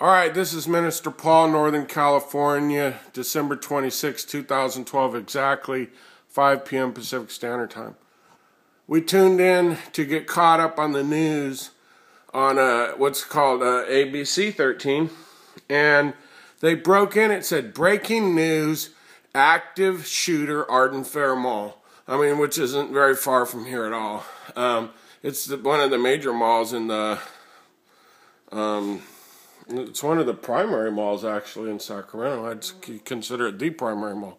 All right, this is Minister Paul, Northern California, December 26, 2012, exactly 5 p.m. Pacific Standard Time. We tuned in to get caught up on the news on what's called ABC 13, and they broke in. It said, breaking news, active shooter, Arden Fair Mall. I mean, which isn't very far from here at all. It's one of the major malls in the... it's one of the primary malls, actually, in Sacramento. I'd consider it the primary mall.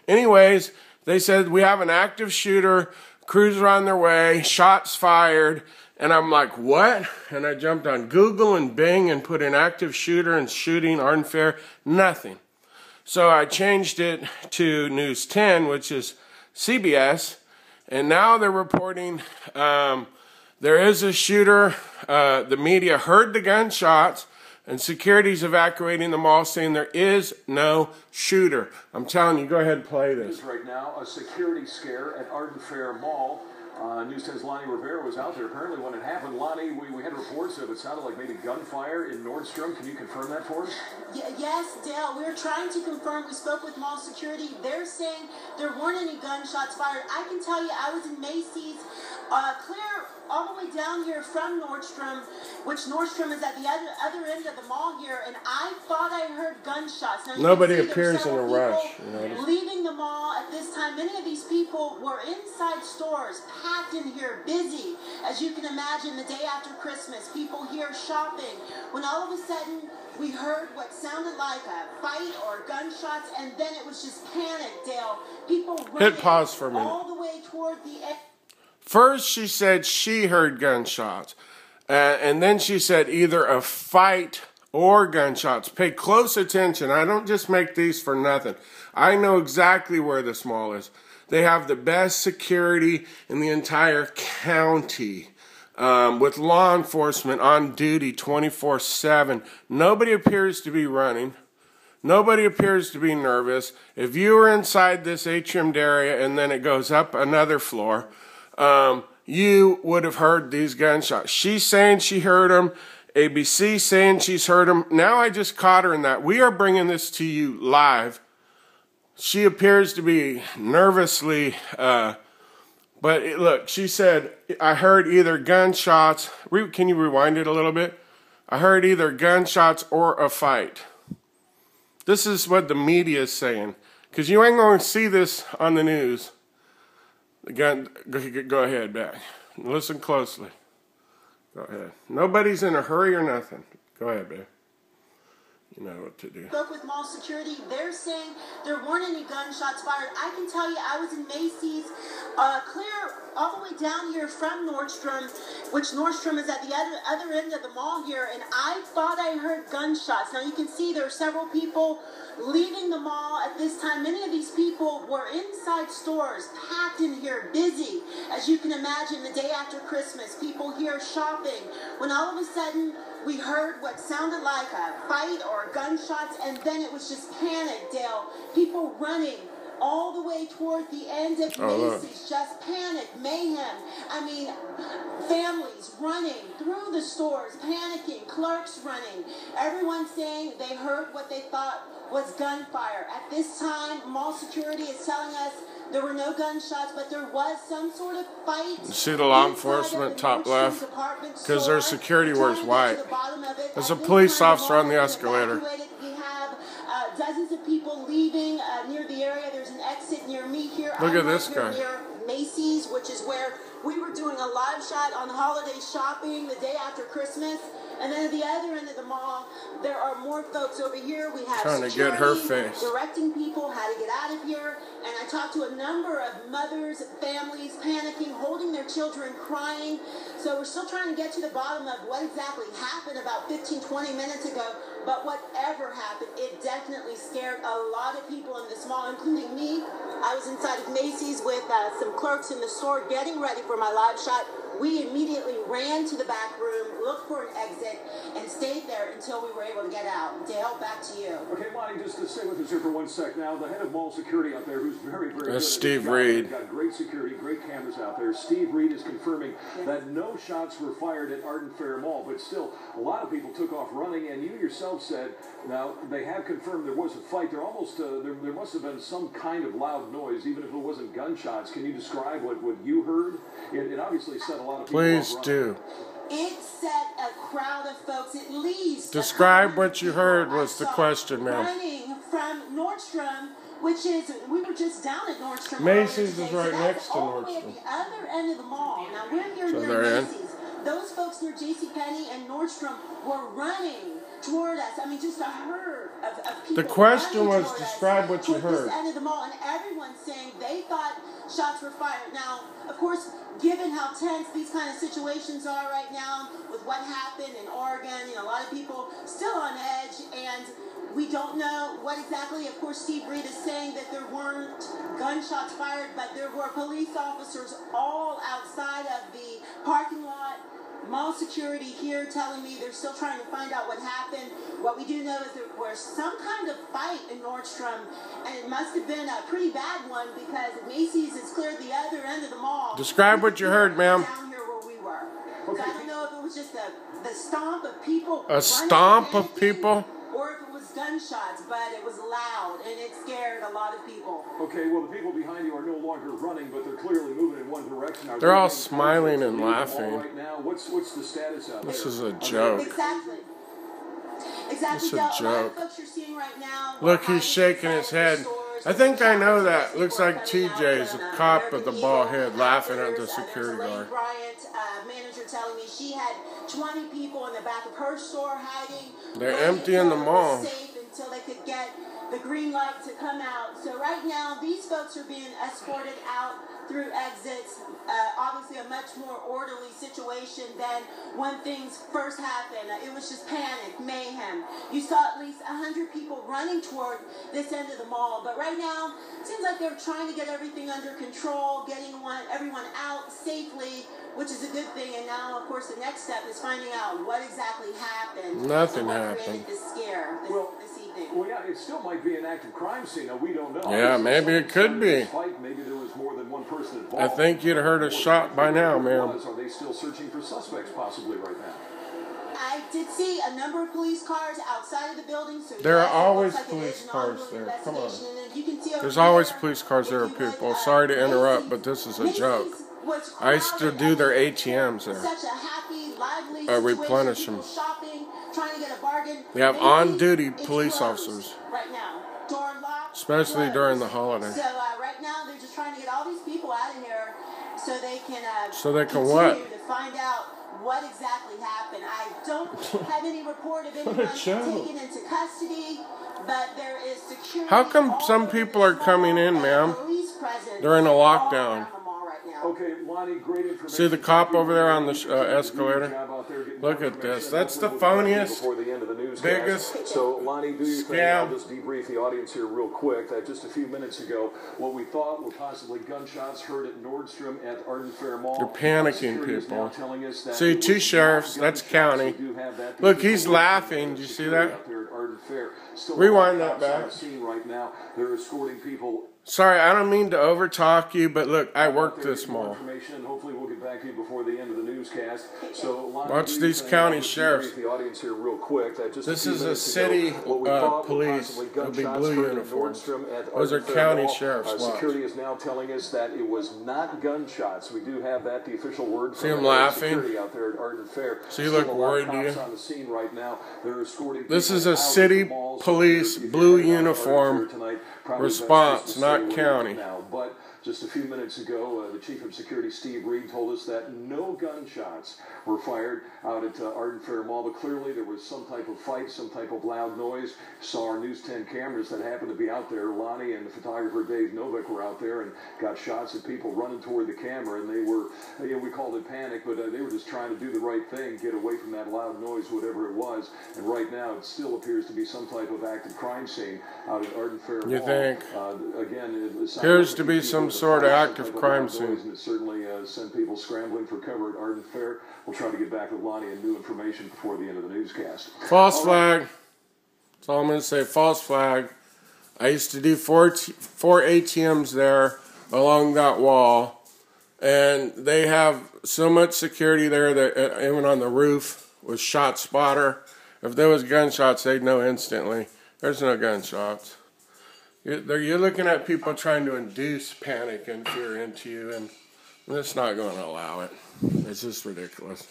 Anyways, they said, we have an active shooter, crews are on their way, shots fired, and I'm like, what? And I jumped on Google and Bing and put in active shooter and shooting, Arden Fair, nothing. So I changed it to News 10, which is CBS, and now they're reporting there is a shooter. The media heard the gunshots, and security's evacuating the mall, saying there is no shooter. I'm telling you, go ahead and play this. Right now, a security scare at Arden Fair Mall. News says Lonnie Rivera was out there apparently when it happened. Lonnie, we had reports of it sounded like maybe gunfire in Nordstrom. Can you confirm that for us? Yes, Dale. We're trying to confirm. We spoke with mall security. They're saying there weren't any gunshots fired. I can tell you, I was in Macy's, clear all the way down here from Nordstrom, which Nordstrom is at the other end of the mall here, and I thought I heard gunshots. Now, nobody appears in a rush. Leaving the mall at this time. Many of these people were inside stores, packed in here, busy. As you can imagine, the day after Christmas, people here shopping, when all of a sudden we heard what sounded like a fight or gunshots, and then it was just panic, Dale. People running hit pause for a minute. All the way toward the end. First, she said she heard gunshots, and then she said either a fight or gunshots. Pay close attention. I don't just make these for nothing. I know exactly where this mall is. They have the best security in the entire county, with law enforcement on duty 24/7. Nobody appears to be running. Nobody appears to be nervous. If you were inside this ATRIUM area and then it goes up another floor, you would have heard these gunshots. She's saying she heard them. ABC saying she's heard them. Now I just caught her in that. We are bringing this to you live. She appears to be nervously, but look, she said, I heard either gunshots. Can you rewind it a little bit? I heard either gunshots or a fight. This is what the media is saying, because you ain't going to see this on the news. Again, go ahead, back. Listen closely. Go ahead. Nobody's in a hurry or nothing. Go ahead, babe. You know what to do. Spoke with mall security. They're saying there weren't any gunshots fired. I can tell you, I was in Macy's, clear all the way down here from Nordstrom, which Nordstrom is at the other end of the mall here, and I thought I heard gunshots. Now you can see there are several people leaving the mall at this time. Many of these people were inside stores, packed in here, busy. As you can imagine, the day after Christmas, people here shopping, when all of a sudden we heard what sounded like a fight or gunshots, and then it was just panic, Dale. People running all the way toward the end of Macy's, just panic, mayhem. I mean, families running through the stores, panicking, clerks running. Everyone saying they heard what they thought was gunfire. At this time, mall security is telling us there were no gunshots, but there was some sort of fight. You see the law enforcement top left? Because their security wears white. There's a police officer on the escalator. We have dozens of people leaving near the area. There's an exit near me here. Look at this guy. Near Macy's, which is where we were doing a live shot on holiday shopping the day after Christmas. And then at the other end of the mall, there are more folks over here. We have trying to get her face, directing people how to get out of here. And I talked to a number of mothers, families, panicking, holding their children, crying. So we're still trying to get to the bottom of what exactly happened about 15, 20 minutes ago. But whatever happened, it definitely scared a lot of people in this mall, including me. I was inside of Macy's with some clerks in the store getting ready for my live shot. We immediately ran to the back room, looked for an exit, and stayed there until we were able to get out. Dale, back to you. Okay, Lonnie, just to stay with us here for 1 sec now. The head of mall security out there, who's very, very good. That's Steve Reed. Got great security, great cameras out there. Steve Reed is confirming that no shots were fired at Arden Fair Mall, but still, a lot of people took off running, and you yourself said, now, they have confirmed there was a fight. There almost, there must have been some kind of loud noise, even if it wasn't gunshots. Can you describe what you heard? It obviously set a lot of people off running. Please do. It set a crowd of folks, at least. Describe what you heard was the question, ma'am. Running from Nordstrom, which is, we were just down at Nordstrom. Macy's is right next to all the way Nordstrom. at the other end of the mall. Now, we're here near Macy's. Those folks near JCPenney and Nordstrom were running toward us. I mean, just a herd of people. The question was, describe what you heard. This end of the mall, and everyone's saying they thought shots were fired. Now, of course, given how tense these kind of situations are right now, with what happened in Oregon, you know, a lot of people still on edge, and we don't know what exactly. Of course, Steve Reed is saying that there weren't gunshots fired, but there were police officers all outside of the parking lot. Mall security here telling me they're still trying to find out what happened. What we do know is there was some kind of fight in Nordstrom, and it must have been a pretty bad one because Macy's is cleared the other end of the mall. Describe what you heard, ma'am. Down here where we were. So I don't know if it was just the stomp of people. A stomp of people? Or if it was gunshots, but it was loud, and it scared a lot of people. Okay, well, the people behind you are no longer running, but they're clearly moving in one direction. They're all smiling and laughing. Right now, what's the status out there? This is a joke. Exactly. It's a A lot of joke. folks you're seeing right now. Look, he's shaking his head. I think I know that. Looks like TJ's a cop with a bald head laughing at the security guard. Bryant, manager, telling me she had 20 people in the back of her store hiding. They're emptying the mall. Safe until they could get the green light to come out. So right now, these folks are being escorted out through exits. Obviously, a much more orderly situation than when things first happened. It was just panic, mayhem. You saw at least 100 people running toward this end of the mall. But right now, it seems like they're trying to get everything under control, getting everyone out safely, which is a good thing. And now, of course, the next step is finding out what exactly happened. Nothing what happened. created this scare this evening. Well, yeah, it still might be an active crime scene. Now, we don't know. Yeah, maybe it could be. Maybe there was more than one person involved. I think you'd heard a shot by now, ma'am. Are they still searching for suspects possibly right now? I did see a number of police cars outside of the building. So There are always police cars there. Come on. There's always police cars there, people. Sorry to interrupt, but this is a joke. I used to do their ATMs there. Such a happy, lively replenish them. shopping, trying to get a bargain. They have on-duty police officers, right now. Door locked, especially during the holidays. So right now they're just trying to get all these people out of here so they can continue what? To find out what exactly happened. I don't have any report of anyone taken into custody, but there is security. How come some people are coming in, ma'am, during a lockdown? Okay, Lonnie, great information. See the cop over there on the escalator? Look at this. That's the phoniest, biggest So, Lonnie, do your thing. scam. I'll just debrief the audience here real quick. That just a few minutes ago, what we thought were possibly gunshots heard at Nordstrom at Arden Fair Mall. You're panicking, people. See, two sheriffs. That's county. Look, he's laughing. Do you see that? Rewind that back. Right now, they're escorting people. Sorry, I don't mean to overtalk you, but look, I work this mall. Hopefully we'll get back to you before the end of the newscast. So, watch these county sheriffs. The audience here real quick. This is a city police. It'll be blue uniforms. Those are county sheriffs. Security is now telling us that it was not gunshots. We do have that, the official word. See him laughing? Security out there at Arden Fair. So you look worried, do you? On the scene right now. They're escorting. This is a city police blue uniform response, not county. But just a few minutes ago, the Chief of Security, Steve Reed, told us that no gunshots were fired out at Arden Fair Mall, but clearly there was some type of fight, some type of loud noise. Saw our News 10 cameras that happened to be out there. Lonnie and the photographer Dave Novak were out there and got shots of people running toward the camera, and they were, we called it panic, but they were just trying to do the right thing, get away from that loud noise, whatever it was. And right now, it still appears to be some type of active crime scene out at Arden Fair Mall. You think? Again, it appears to be some sort of active crime scene. And it certainly sent people scrambling for cover at Arden Fair. We'll try to get back with Lonnie and new information before the end of the newscast. False flag. That's all I'm going to say. False flag. I used to do four ATMs there along that wall, and they have so much security there that even on the roof was shot spotter. If there was gunshots, they'd know instantly. There's no gunshots. You're looking at people trying to induce panic and fear into you, and it's not going to allow it. It's just ridiculous.